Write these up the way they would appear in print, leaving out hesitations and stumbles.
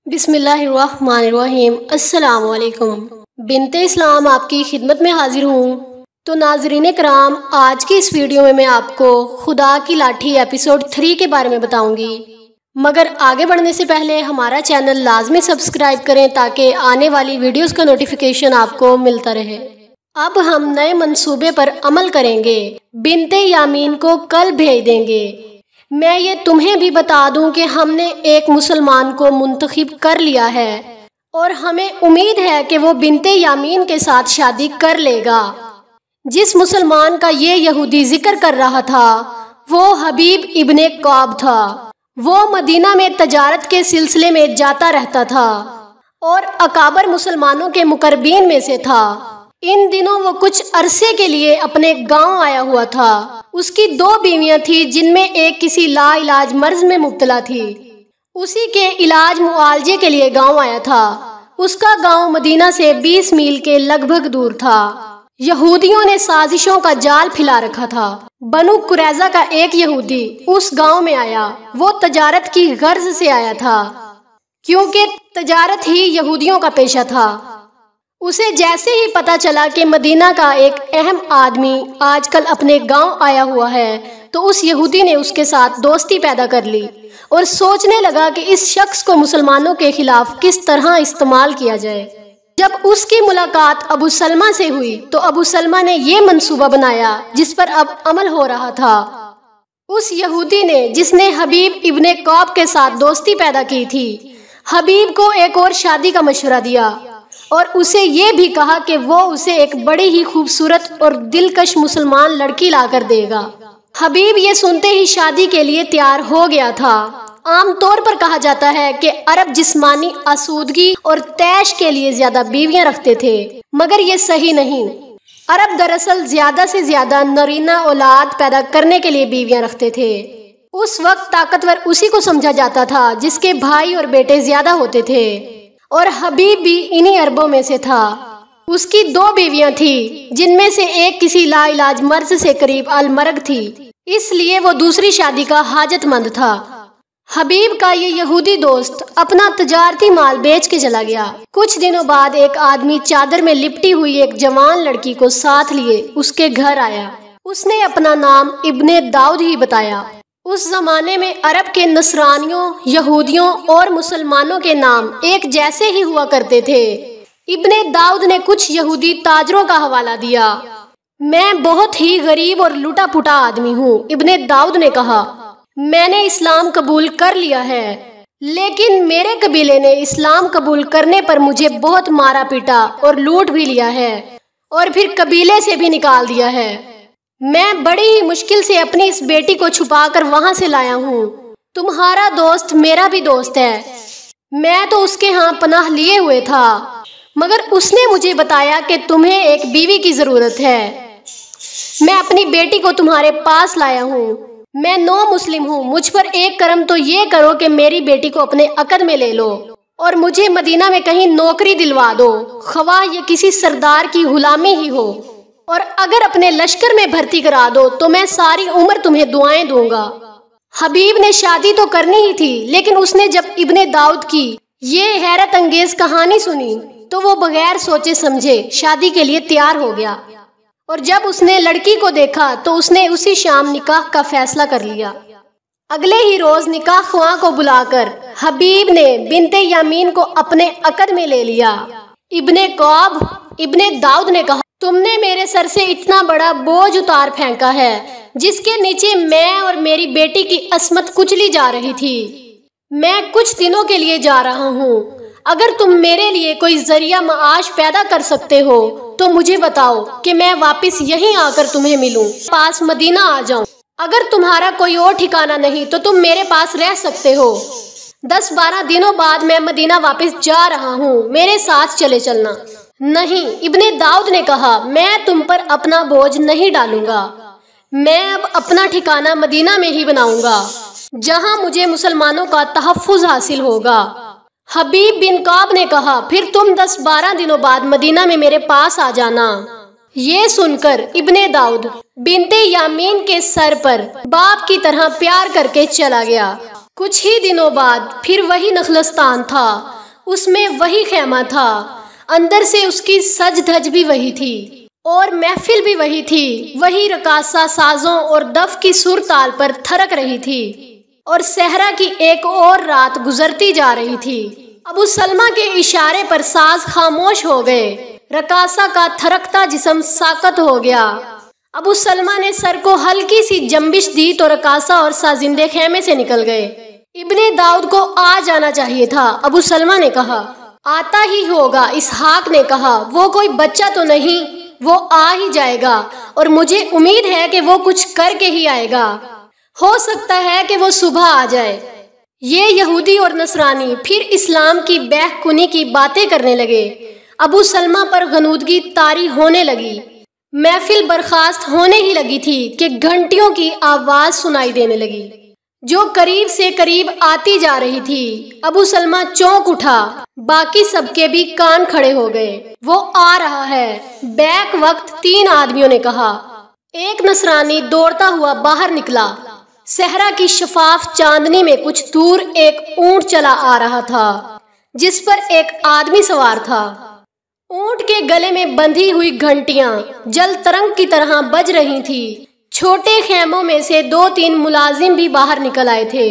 बिस्मिल्लाहिर्रहमानिर्रहीम। अस्सलाम वालेकुम। बिनते इस्लाम आपकी खिदमत में हाजिर हूँ। तो नाज़रीन कराम, आज की इस वीडियो में मैं आपको खुदा की लाठी एपिसोड 3 के बारे में बताऊंगी। मगर आगे बढ़ने से पहले हमारा चैनल लाजमी सब्सक्राइब करें ताकि आने वाली वीडियोस का नोटिफिकेशन आपको मिलता रहे। अब हम नए मंसूबे पर अमल करेंगे। बिनते यामीन को कल भेज देंगे। मैं ये तुम्हें भी बता दूं कि हमने एक मुसलमान को मुंतखब कर लिया है और हमें उम्मीद है कि वो बिनते यामीन के साथ शादी कर लेगा। जिस मुसलमान का ये यहूदी जिक्र कर रहा था वो हबीब इब्ने कौब था। वो मदीना में तजारत के सिलसिले में जाता रहता था और अकाबर मुसलमानों के मुकर्रबीन में से था। इन दिनों वो कुछ अरसे के लिए अपने गांव आया हुआ था। उसकी 2 बीवियां थी जिनमें एक किसी लाइलाज मर्ज में मुब्तला थी। उसी के इलाज मुआलजे के लिए गांव आया था। उसका गांव मदीना से 20 मील के लगभग दूर था। यहूदियों ने साजिशों का जाल फैला रखा था। बनु कुरैजा का एक यहूदी उस गांव में आया। वो तजारत की गर्ज से आया था क्योंकि तजारत ही यहूदियों का पेशा था। उसे जैसे ही पता चला कि मदीना का एक अहम आदमी आजकल अपने गांव आया हुआ है तो उस यहूदी ने उसके साथ दोस्ती पैदा कर ली और सोचने लगा कि इस शख्स को मुसलमानों के खिलाफ किस तरह इस्तेमाल किया जाए। जब उसकी मुलाकात अबू सलमा से हुई तो अबू सलमा ने ये मंसूबा बनाया जिस पर अब अमल हो रहा था। उस यहूदी ने जिसने हबीब इब्ने कौब के साथ दोस्ती पैदा की थी, हबीब को एक और शादी का मशवरा दिया और उसे ये भी कहा कि वो उसे एक बड़ी ही खूबसूरत और दिलकश मुसलमान लड़की लाकर देगा। हबीब ये सुनते ही शादी के लिए तैयार हो गया था। आमतौर पर कहा जाता है कि अरब जिस्मानी आसूदगी और तैश के लिए ज्यादा बीवियां रखते थे, मगर ये सही नहीं। अरब दरअसल ज्यादा से ज्यादा नरीना औलाद पैदा करने के लिए बीवियां रखते थे। उस वक्त ताकतवर उसी को समझा जाता था जिसके भाई और बेटे ज्यादा होते थे और हबीब भी इन्हीं अरबों में से था। उसकी 2 बीवियां थी जिनमें से एक किसी लाइलाज मर्ज से करीब अलमरग थी, इसलिए वो दूसरी शादी का हाजतमंद था। हबीब का ये यहूदी दोस्त अपना तजारती माल बेच के चला गया। कुछ दिनों बाद एक आदमी चादर में लिपटी हुई एक जवान लड़की को साथ लिए उसके घर आया। उसने अपना नाम इब्ने दाऊद ही बताया। उस जमाने में अरब के नसरानियों, यहूदियों और मुसलमानों के नाम एक जैसे ही हुआ करते थे। इब्ने दाऊद ने कुछ यहूदी ताजरों का हवाला दिया। मैं बहुत ही गरीब और लुटा पुटा आदमी हूँ, इब्ने दाऊद ने कहा। मैंने इस्लाम कबूल कर लिया है, लेकिन मेरे कबीले ने इस्लाम कबूल करने पर मुझे बहुत मारा पीटा और लूट भी लिया है और फिर कबीले से भी निकाल दिया है। मैं बड़ी ही मुश्किल से अपनी इस बेटी को छुपाकर वहां से लाया हूँ। तुम्हारा दोस्त मेरा भी दोस्त है। मैं तो उसके यहाँ पनाह लिए हुए था, मगर उसने मुझे बताया कि तुम्हें एक बीवी की जरूरत है। मैं अपनी बेटी को तुम्हारे पास लाया हूँ। मैं नौ मुस्लिम हूँ। मुझ पर एक करम तो ये करो कि मेरी बेटी को अपने अकद में ले लो और मुझे मदीना में कहीं नौकरी दिलवा दो, खवा ये किसी सरदार की गुलामी ही हो, और अगर अपने लश्कर में भर्ती करा दो तो मैं सारी उम्र तुम्हें दुआएं दूंगा। हबीब ने शादी तो करनी ही थी, लेकिन उसने जब इब्ने दाऊद की ये हैरत अंगेज कहानी सुनी तो वो बगैर सोचे समझे शादी के लिए तैयार हो गया और जब उसने लड़की को देखा तो उसने उसी शाम निकाह का फैसला कर लिया। अगले ही रोज निकाह ख्वां को बुलाकर हबीब ने बिनते यामीन को अपने अकद में ले लिया। इब्ने कौब, इब्ने दाऊद ने कहा, तुमने मेरे सर से इतना बड़ा बोझ उतार फेंका है जिसके नीचे मैं और मेरी बेटी की अस्मत कुचली जा रही थी। मैं कुछ दिनों के लिए जा रहा हूँ। अगर तुम मेरे लिए कोई जरिया माश पैदा कर सकते हो तो मुझे बताओ कि मैं वापस यहीं आकर तुम्हें मिलूं, पास मदीना आ जाऊं। अगर तुम्हारा कोई और ठिकाना नहीं तो तुम मेरे पास रह सकते हो। 10-12 दिनों बाद मैं मदीना वापस जा रहा हूँ, मेरे साथ चले चलना। नहीं, इब्ने दाऊद ने कहा, मैं तुम पर अपना बोझ नहीं डालूंगा। मैं अब अपना ठिकाना मदीना में ही बनाऊंगा जहां मुझे मुसलमानों का तहफ्फुज हासिल होगा। हबीब बिन कौब ने कहा, फिर तुम 10-12 दिनों बाद मदीना में मेरे पास आ जाना। ये सुनकर इब्ने दाऊद बिनते यामीन के सर पर बाप की तरह प्यार करके चला गया। कुछ ही दिनों बाद फिर वही नखलस्तान था اس میں وہی خیمہ تھا، اندر سے اس کی سج دھج بھی وہی تھی اور محفل بھی وہی تھی، وہی رقاصہ سازوں اور دف کی سر تال پر تھرک رہی تھی اور صحرا کی ایک اور رات گزرتی جا رہی تھی۔ ابو سلمہ کے اشارے پر ساز خاموش ہو گئے، رقاصہ کا تھرکتا جسم ساکت ہو گیا۔ ابو سلمہ نے سر کو ہلکی سی جنبش دی تو رقاصہ اور سازندے خیمے سے نکل گئے۔ ابن داؤد کو آ جانا چاہیے تھا، ابو سلمہ نے کہا۔ آتا ہی ہوگا، اسحاق نے کہا، وہ کوئی بچہ تو نہیں، وہ آ ہی جائے گا اور مجھے امید ہے کہ وہ کچھ کر کے ہی آئے گا، ہو سکتا ہے کہ وہ صبح آ جائے۔ یہ یہودی اور نصرانی پھر اسلام کی بیع کنی کی باتیں کرنے لگے۔ ابو سلمہ پر غنودگی طاری ہونے لگی۔ محفل برخاست ہونے ہی لگی تھی کہ گھنٹیوں کی آواز سنائی دینے لگی جو قریب سے قریب آتی جا رہی تھی۔ ابو سلمہ چونک اٹھا، باقی سب کے بھی کان کھڑے ہو گئے۔ وہ آ رہا ہے، بیک وقت 3 آدمیوں نے کہا۔ ایک نصرانی دوڑتا ہوا باہر نکلا۔ صحرا کی شفاف چاندنی میں کچھ دور ایک اونٹ چلا آ رہا تھا جس پر ایک آدمی سوار تھا۔ اونٹ کے گلے میں بندھی ہوئی گھنٹیاں جل ترنگ کی طرح بج رہی تھی۔ چھوٹے خیموں میں سے 2-3 ملازم بھی باہر نکل آئے تھے۔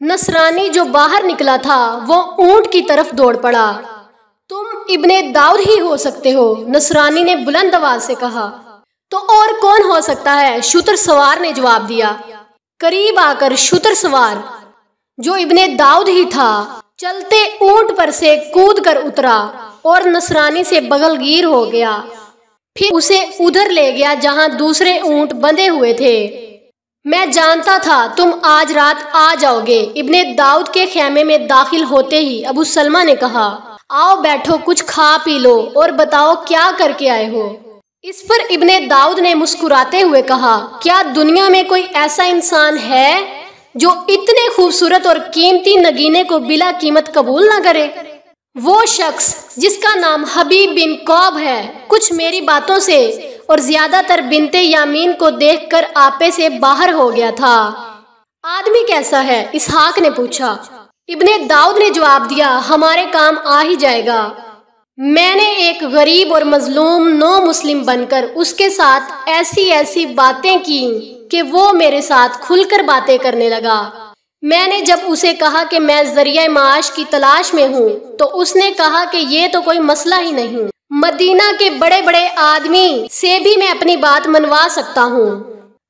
نصرانی جو باہر نکلا تھا وہ اونٹ کی طرف دوڑ پڑا۔ تم ابن داؤد ہی ہو سکتے ہو، نصرانی نے بلند آواز سے کہا۔ تو اور کون ہو سکتا ہے؟ شتر سوار نے جواب دیا۔ قریب آ کر شتر سوار جو ابن داؤد ہی تھا چلتے اونٹ پر سے کود کر اترا اور نصرانی سے بغل گیر ہو گیا، پھر اسے ادھر لے گیا جہاں دوسرے اونٹ بندھے ہوئے تھے۔ میں جانتا تھا تم آج رات آ جاؤ گے، ابن داؤد کے خیمے میں داخل ہوتے ہی ابو سلمہ نے کہا۔ آؤ بیٹھو، کچھ کھا پی لو اور بتاؤ کیا کر کے آئے ہو۔ اس پر ابن داؤد نے مسکراتے ہوئے کہا، کیا دنیا میں کوئی ایسا انسان ہے جو اتنے خوبصورت اور قیمتی نگینے کو بلا قیمت قبول نہ کرے؟ وہ شخص جس کا نام حبیب بن قوب ہے کچھ میری باتوں سے اور زیادہ تر بنت یامین کو دیکھ کر آپے سے باہر ہو گیا تھا۔ آدمی کیسا ہے؟ اسحاق نے پوچھا۔ ابن داؤد نے جواب دیا، ہمارے کام آ ہی جائے گا۔ میں نے ایک غریب اور مظلوم نو مسلم بن کر اس کے ساتھ ایسی باتیں کی کہ وہ میرے ساتھ کھل کر باتیں کرنے لگا۔ میں نے جب اسے کہا کہ میں ذریعہ معاش کی تلاش میں ہوں تو اس نے کہا کہ یہ تو کوئی مسئلہ ہی نہیں، مدینہ کے بڑے بڑے آدمی سے بھی میں اپنی بات منوا سکتا ہوں۔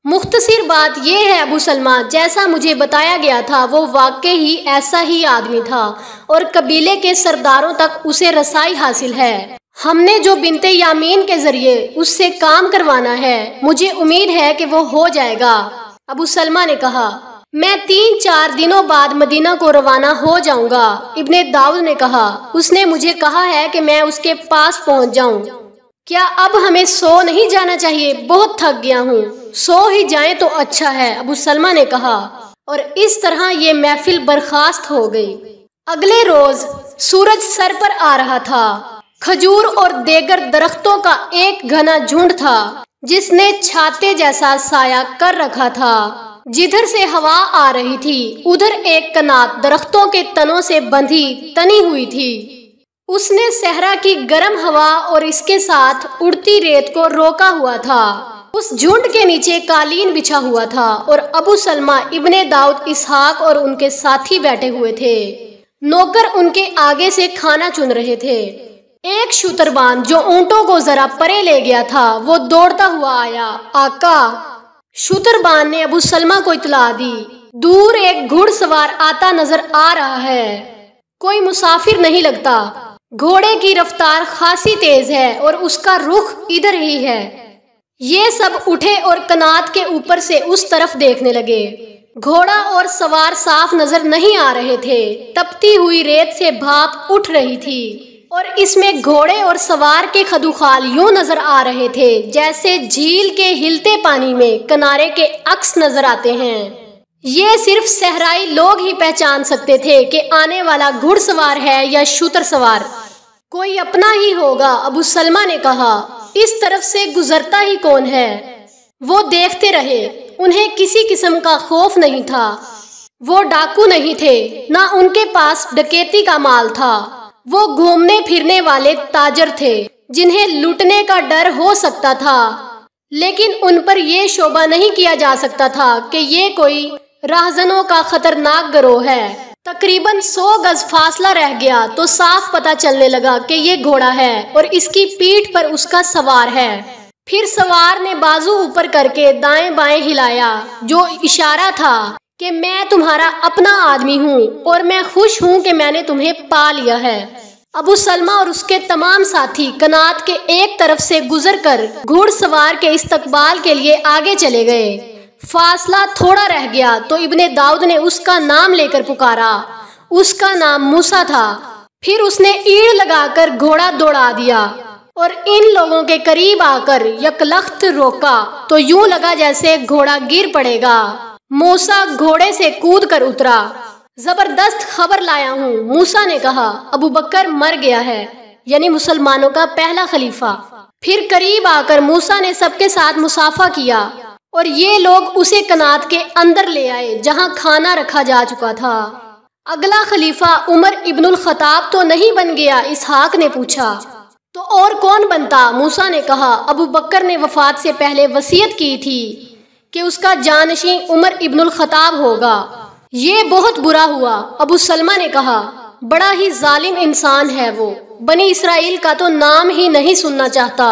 مختصر بات یہ ہے ابو سلمہ، جیسا مجھے بتایا گیا تھا وہ واقعی ایسا ہی آدمی تھا اور قبیلے کے سرداروں تک اسے رسائی حاصل ہے۔ ہم نے جو بنت یامین کے ذریعے اس سے کام کروانا ہے مجھے امید ہے کہ وہ ہو جائے گا۔ ابو سلمہ نے کہا، میں 3-4 دنوں بعد مدینہ کو روانہ ہو جاؤں گا۔ ابن داؤد نے کہا، اس نے مجھے کہا ہے کہ میں اس کے پاس پہنچ جاؤں۔ کیا اب ہمیں سو نہیں جانا چاہیے؟ بہت تھک گیا ہوں، سو ہی جائیں تو اچھا ہے، ابو سلمہ نے کہا، اور اس طرح یہ محفل برخاست ہو گئی۔ اگلے روز سورج سر پر آ رہا تھا۔ کھجور اور دیگر درختوں کا ایک گھنا جھنڈ تھا جس نے چھاتے جیسا سایہ کر رکھا تھا۔ جدھر سے ہوا آ رہی تھی ادھر ایک کنات درختوں کے تنوں سے بندھی تنی ہوئی تھی۔ اس نے صحرا کی گرم ہوا اور اس کے ساتھ اڑتی ریت کو روکا ہوا تھا۔ اس جھنڈ کے نیچے قالین بچھا ہوا تھا اور ابو سلمہ، ابن داؤد، اسحاق اور ان کے ساتھی بیٹھے ہوئے تھے۔ نوکر ان کے آگے سے کھانا چن رہے تھے۔ ایک شتربان جو اونٹوں کو ذرا پرے لے گیا تھا وہ دوڑتا ہوا آیا۔ آقا! شتربان نے ابو سلمہ کو اطلاع دی، دور ایک گھڑ سوار آتا نظر آ رہا ہے، کوئی مسافر نہیں لگتا۔ گھوڑے کی رفتار خاصی تیز ہے اور اس کا رخ ادھر ہی ہے۔ یہ سب اٹھے اور کنات کے اوپر سے اس طرف دیکھنے لگے۔ گھوڑا اور سوار صاف نظر نہیں آ رہے تھے، تپتی ہوئی ریت سے بھاپ اٹھ رہی تھی اور اس میں گھوڑے اور سوار کے خدوخال یوں نظر آ رہے تھے جیسے جھیل کے ہلتے پانی میں کنارے کے عکس نظر آتے ہیں۔ یہ صرف صحرائی لوگ ہی پہچان سکتے تھے کہ آنے والا گھڑ سوار ہے یا شتر سوار۔ کوئی اپنا ہی ہوگا، ابو سلمہ نے کہا، اس طرف سے گزرتا ہی کون ہے؟ وہ دیکھتے رہے، انہیں کسی قسم کا خوف نہیں تھا۔ वो डाकू नहीं थे, ना उनके पास डकैती का माल था। वो घूमने फिरने वाले ताजर थे जिन्हें लूटने का डर हो सकता था, लेकिन उन पर यह शोभा नहीं किया जा सकता था कि ये कोई राहजनों का खतरनाक गिरोह है। तकरीबन 100 गज फासला रह गया तो साफ पता चलने लगा कि ये घोड़ा है और इसकी पीठ पर उसका सवार है। फिर सवार ने बाजू ऊपर करके दाएं बाएं हिलाया, जो इशारा था कि मैं तुम्हारा अपना आदमी हूँ और मैं खुश हूँ कि मैंने तुम्हें पा लिया है। अबू सलमा और उसके तमाम साथी कनात के एक तरफ से गुजरकर घुड़सवार के इस्तकबाल के लिए आगे चले गए। फासला थोड़ा रह गया तो इब्ने दाऊद ने उसका नाम लेकर पुकारा। उसका नाम मूसा था। फिर उसने ईड़ लगाकर घोड़ा दौड़ा दिया और इन लोगों के करीब आकर यकलख्त रोका तो यूं लगा जैसे घोड़ा गिर पड़ेगा। मूसा घोड़े से कूद कर उतरा। जबरदस्त खबर लाया हूँ, मूसा ने कहा। अबू बकर मर गया है, यानी मुसलमानों का पहला खलीफा। फिर करीब आकर मूसा ने सबके साथ मुसाफा किया और ये लोग उसे कनात के अंदर ले आए जहां खाना रखा जा चुका था। अगला खलीफा उमर इब्नुल खताब तो नहीं बन गया? इसहाक ने पूछा। तो और कौन बनता? मूसा ने कहा। अबू बकर ने वफात से पहले वसीयत की थी कि उसका जानशीं उमर इब्नुल खताब होगा। ये बहुत बुरा हुआ। अबू सलमा ने कहा, बड़ा ही जालिम इंसान है वो, बनी इसराइल का तो नाम ही नहीं सुनना चाहता।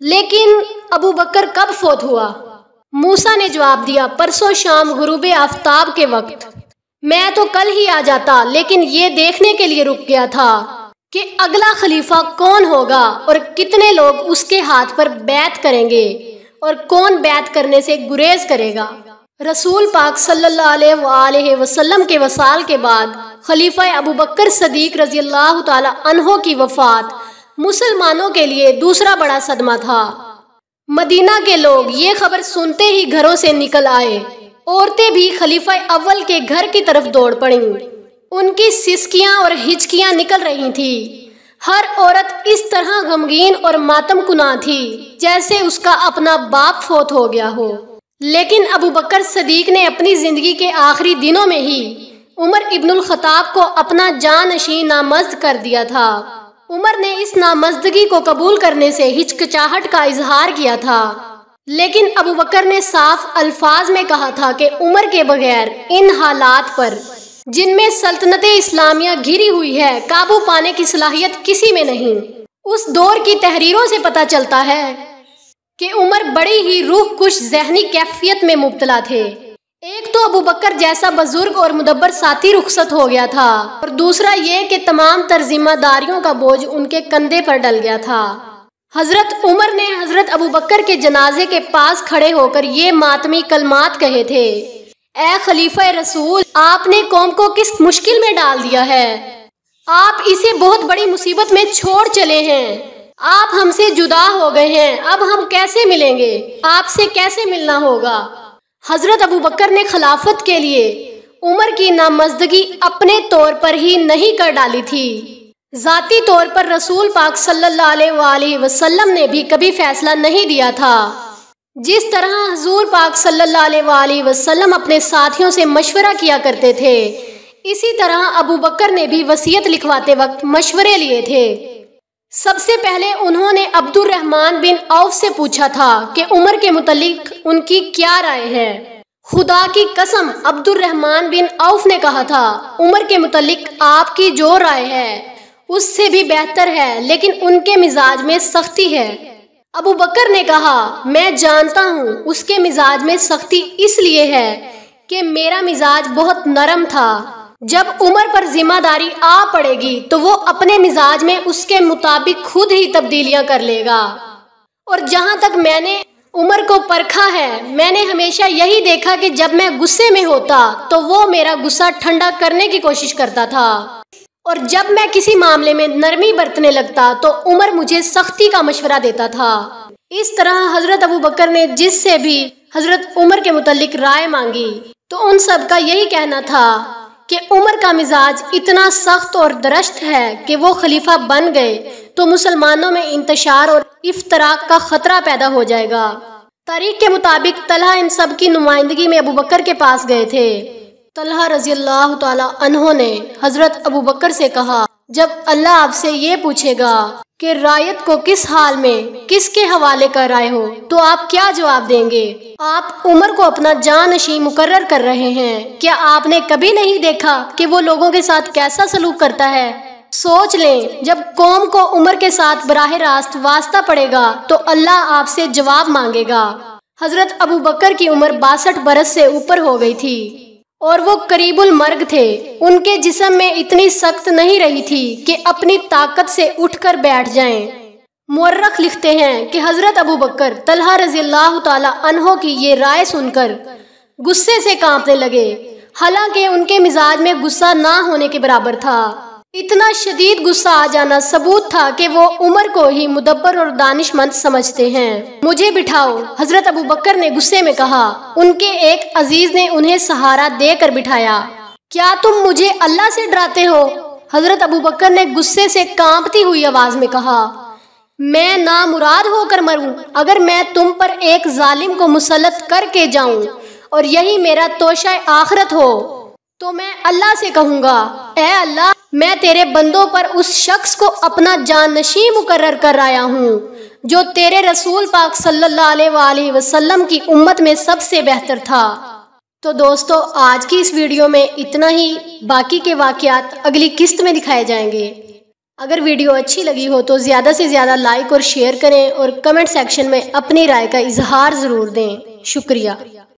लेकिन अबू बकर कब फौत हुआ? मूसा ने जवाब दिया, परसों शाम गुरूबे आफ्ताब के वक्त। मैं तो कल ही आ जाता, लेकिन ये देखने के लिए रुक गया था कि अगला खलीफा कौन होगा और कितने लोग उसके हाथ पर बैत करेंगे और कौन बैत करने से गुरेज करेगा। रसूल पाक सल्लल्लाहु अलैहि वसल्लम के वसाल के बाद खलीफा अबू बकर सदीक रजी अल्लाह ताला अन्हो की वफात मुसलमानों के लिए दूसरा बड़ा सदमा था। मदीना के लोग ये खबर सुनते ही घरों से निकल आए। औरतें भी खलीफा अव्वल के घर की तरफ दौड़ पड़ीं। उनकी सिसकियां और हिचकियां निकल रही थी। हर औरत इस तरह गमगीन और मातम कुना थी जैसे उसका अपना बाप फौत हो गया हो। लेकिन अबू बकर सदीक ने अपनी जिंदगी के आखिरी दिनों में ही उमर इब्नुल खताब को अपना जानशीं नामज़द कर दिया था। उमर ने इस नामज़दगी को कबूल करने से हिचकिचाहट का इजहार किया था, लेकिन अबू बकर ने साफ अल्फाज में कहा था कि उमर के बगैर इन हालात पर जिनमें सल्तनत इस्लामिया घिरी हुई है काबू पाने की सलाहियत किसी में नहीं। उस दौर की तहरीरों से पता चलता है कि उमर बड़ी ही रूह कुश ज़हनी कैफियत में मुब्तला थे। एक तो अबू बकर जैसा बुजुर्ग और मुदब्बर साथी रुखसत हो गया था और दूसरा ये कि तमाम जिम्मेदारियों का बोझ उनके कंधे पर डल गया था। हजरत उमर ने हजरत अबू बकर के जनाजे के पास खड़े होकर ये मातमी कलमात कहे थे, ए खलीफा रसूल, आपने कौम को किस मुश्किल में डाल दिया है। आप इसे बहुत बड़ी मुसीबत में छोड़ चले हैं। आप हमसे जुदा हो गए हैं, अब हम कैसे मिलेंगे, आपसे कैसे मिलना होगा। हजरत अबू बकर ने खिलाफत के लिए उमर की नामज़दगी अपने तौर पर ही नहीं कर डाली थी। जाती तौर पर रसूल पाक सल्लल्लाहु अलैहि वसल्लम ने भी कभी फैसला नहीं दिया था। जिस तरह हुजूर पाक सल्लल्लाहु अलैहि वसल्लम अपने साथियों से मशवरा किया करते थे, इसी तरह अबू बकर ने भी वसीयत लिखवाते वक्त मशवरे लिए थे। सबसे पहले उन्होंने अब्दुर्रहमान बिन औफ से पूछा था कि उमर के मुतल्लिक उनकी क्या राय है। खुदा की कसम, अब्दुर्रहमान बिन औफ ने कहा था, उमर के मुतल्लिक आपकी जो राय है उससे भी बेहतर है, लेकिन उनके मिजाज में सख्ती है। अबू बकर ने कहा, मैं जानता हूँ उसके मिजाज में सख्ती इसलिए है कि मेरा मिजाज बहुत नरम था। जब उमर पर जिम्मेदारी आ पड़ेगी तो वो अपने मिजाज में उसके मुताबिक खुद ही तब्दीलियां कर लेगा। और जहां तक मैंने उमर को परखा है, मैंने हमेशा यही देखा कि जब मैं गुस्से में होता तो वो मेरा गुस्सा ठंडा करने की कोशिश करता था, और जब मैं किसी मामले में नरमी बरतने लगता तो उमर मुझे सख्ती का मशवरा देता था। इस तरह हजरत अबू बकर ने जिससे भी हजरत उमर के मुतल्लिक राय मांगी तो उन सब का यही कहना था कि उमर का मिजाज इतना सख्त और दरश्त है कि वो खलीफा बन गए तो मुसलमानों में इंतशार और इफ्तराक का खतरा पैदा हो जाएगा। तारीख के मुताबिक तलहा इन सब की नुमाइंदगी में अबू बकर के पास गए थे। तलहा रजी अल्लाह ताला अन्हो ने हजरत अबू बकर से कहा, जब अल्लाह आपसे ये पूछेगा कि रायत को किस हाल में किसके हवाले कर आए हो तो आप क्या जवाब देंगे? आप उमर को अपना जानशी मुकर्रर कर रहे हैं, क्या आपने कभी नहीं देखा कि वो लोगों के साथ कैसा सलूक करता है? सोच लें, जब कौम को उमर के साथ बराह रास्त वास्ता पड़ेगा तो अल्लाह आपसे जवाब मांगेगा। हजरत अबू बकर की उम्र 62 बरस से ऊपर हो गई थी और वो करीबुल मर्ग थे। उनके जिस्म में इतनी सख्त नहीं रही थी कि अपनी ताकत से उठकर बैठ जाएं। मुअर्रख लिखते हैं कि हजरत अबू बकर तलहा रज़ी अल्लाह ताला अन्हो की ये राय सुनकर गुस्से से कांपने लगे, हालांकि उनके मिजाज में गुस्सा ना होने के बराबर था। इतना शदीद गुस्सा आ जाना सबूत था कि वो उमर को ही मुदब्बर और दानिशमंद समझते हैं। मुझे बिठाओ, हजरत अबू बकर ने गुस्से में कहा। उनके एक अजीज ने उन्हें सहारा देकर बिठाया। क्या तुम मुझे अल्लाह से डराते हो? हजरत अबू बकर ने गुस्से से कांपती हुई आवाज में कहा, मैं नामुराद होकर मरूं अगर मैं तुम पर एक जालिम को मुसल्लत करके जाऊं और यही मेरा तोशा आखिरत हो तो मैं अल्लाह से कहूँगा, ऐ अल्लाह, मैं तेरे बंदों पर उस शख्स को अपना जानशी मुकर्रर कर आया हूँ जो तेरे रसूल पाक सल्लल्लाहु अलैहि वसल्लम की उम्मत में सबसे बेहतर था। तो दोस्तों, आज की इस वीडियो में इतना ही। बाकी के वाक़यात अगली किस्त में दिखाए जाएंगे। अगर वीडियो अच्छी लगी हो तो ज़्यादा से ज़्यादा लाइक और शेयर करें और कमेंट सेक्शन में अपनी राय का इजहार ज़रूर दें। शुक्रिया।